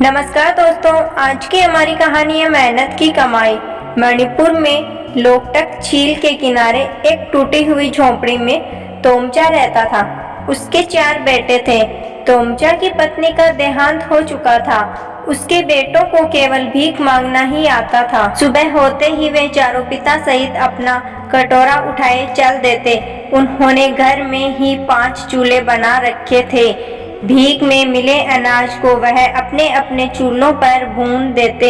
नमस्कार दोस्तों, आज की हमारी कहानी है मेहनत की कमाई। मणिपुर में लोकटक झील के किनारे एक टूटी हुई झोंपड़ी में तोमचा रहता था। उसके 4 बेटे थे। तोमचा की पत्नी का देहांत हो चुका था। उसके बेटों को केवल भीख मांगना ही आता था। सुबह होते ही वे चारों पिता सहित अपना कटोरा उठाए चल देते। उन्होंने घर में ही 5 चूल्हे बना रखे थे। भीख में मिले अनाज को वह अपने अपने चूल्हों पर भून देते।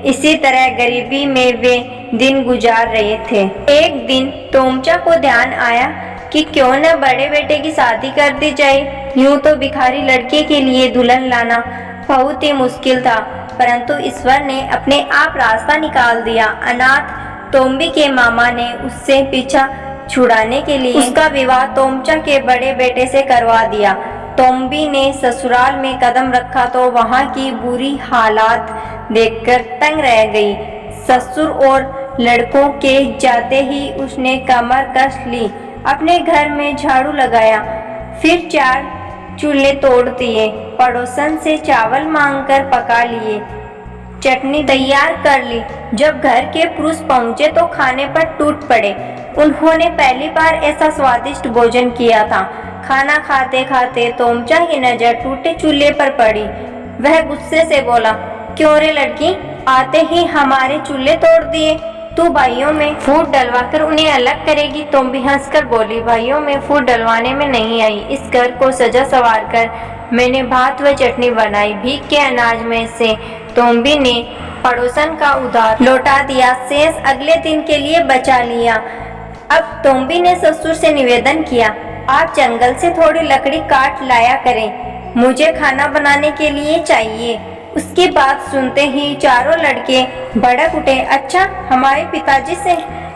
इसी तरह गरीबी में वे दिन गुजार रहे थे। एक दिन तोमचा को ध्यान आया कि क्यों न बड़े बेटे की शादी कर दी जाए। यूं तो भिखारी लड़के के लिए दुल्हन लाना बहुत ही मुश्किल था, परंतु ईश्वर ने अपने आप रास्ता निकाल दिया। अनाथ तोम्बी के मामा ने उससे पीछा छुड़ाने के लिए उसका विवाह तोमचा के बड़े बेटे से करवा दिया। तोम्बी ने ससुराल में कदम रखा तो वहां की बुरी हालात देखकर तंग रह गई। ससुर और लड़कों के जाते ही उसने कमर कस ली, अपने घर में झाड़ू लगाया, फिर 4 चूल्हे तोड़ दिए, पड़ोसन से चावल मांगकर पका लिए, चटनी तैयार कर ली। जब घर के पुरुष पहुंचे तो खाने पर टूट पड़े। उन्होंने पहली बार ऐसा स्वादिष्ट भोजन किया था। खाना खाते खाते तोमचा की नजर टूटे चूल्हे पर पड़ी। वह गुस्से से बोला, क्यों रे लड़की, आते ही हमारे चूल्हे तोड़ दिए। तू भाइयों में फूट डलवाकर उन्हें अलग करेगी। तोम्बी हंसकर बोली, भाइयों में फूट डलवाने में नहीं आई। इस घर को सजा संवार कर मैंने भात व चटनी बनाई। भीख के अनाज में से तोम्बी ने पड़ोसन का उधार लौटा दिया, शेष अगले दिन के लिए बचा लिया। अब तोम्बी ने ससुर से निवेदन किया, आप जंगल से थोड़ी लकड़ी काट लाया करें, मुझे खाना बनाने के लिए चाहिए। उसकी बात सुनते ही चारों लड़के भड़क उठे। अच्छा, हमारे पिताजी से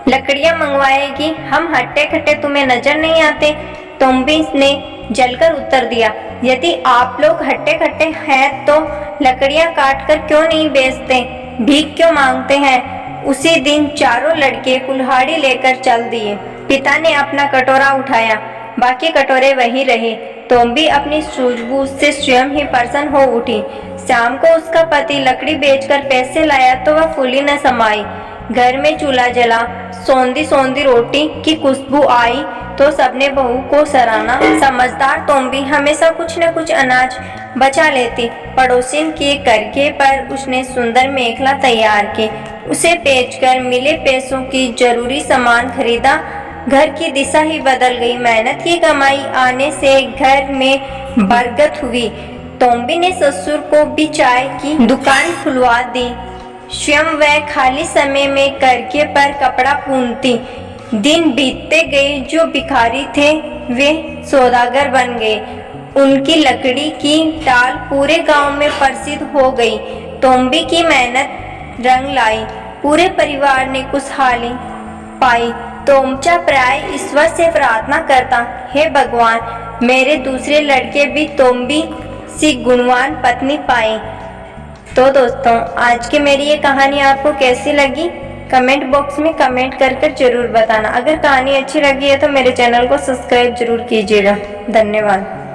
लकड़ियां मंगवाएगी? हम हट्टे कट्टे तुम्हें नजर नहीं आते? तोम्बी ने जलकर उत्तर दिया, यदि आप लोग हट्टे कट्टे हैं तो लकड़ियां काट कर क्यों नहीं बेचते, भीख क्यों मांगते हैं? उसी दिन चारों लड़के कुल्हाड़ी लेकर चल दिए। पिता ने अपना कटोरा उठाया, बाकी कटोरे वही रहे। तोम्बी अपनी सूझबूझ से स्वयं ही प्रसन्न हो उठी। शाम को उसका पति लकड़ी बेचकर पैसे लाया तो वह फूली न समाई। घर में चूल्हा जला, सौंधी सौंधी रोटी की खुशबू आई तो सबने बहू को सराहना। समझदार तोम्बी हमेशा कुछ न कुछ अनाज बचा लेती। पड़ोसिन के करके पर उसने सुंदर मेखला तैयार की, उसे बेचकर मिले पैसों की जरूरी सामान खरीदा। घर की दिशा ही बदल गई। मेहनत की कमाई आने से घर में बरकत हुई। तोम्बी ने ससुर को भी चाय की दुकान खुलवा दी। स्वयं वह खाली समय में करके पर कपड़ा बुनती। दिन बीतते गए, जो भिखारी थे वे सौदागर बन गए। उनकी लकड़ी की टाल पूरे गांव में प्रसिद्ध हो गई। तोम्बी की मेहनत रंग लाई, पूरे परिवार ने खुशहाली पाई। तोमचा प्राय ईश्वर से प्रार्थना करता, हे भगवान, मेरे दूसरे लड़के भी तोम्बी सी गुणवान पत्नी पाए। तो दोस्तों, आज की मेरी ये कहानी आपको कैसी लगी कमेंट बॉक्स में कमेंट कर जरूर बताना। अगर कहानी अच्छी लगी है तो मेरे चैनल को सब्सक्राइब जरूर कीजिएगा। धन्यवाद।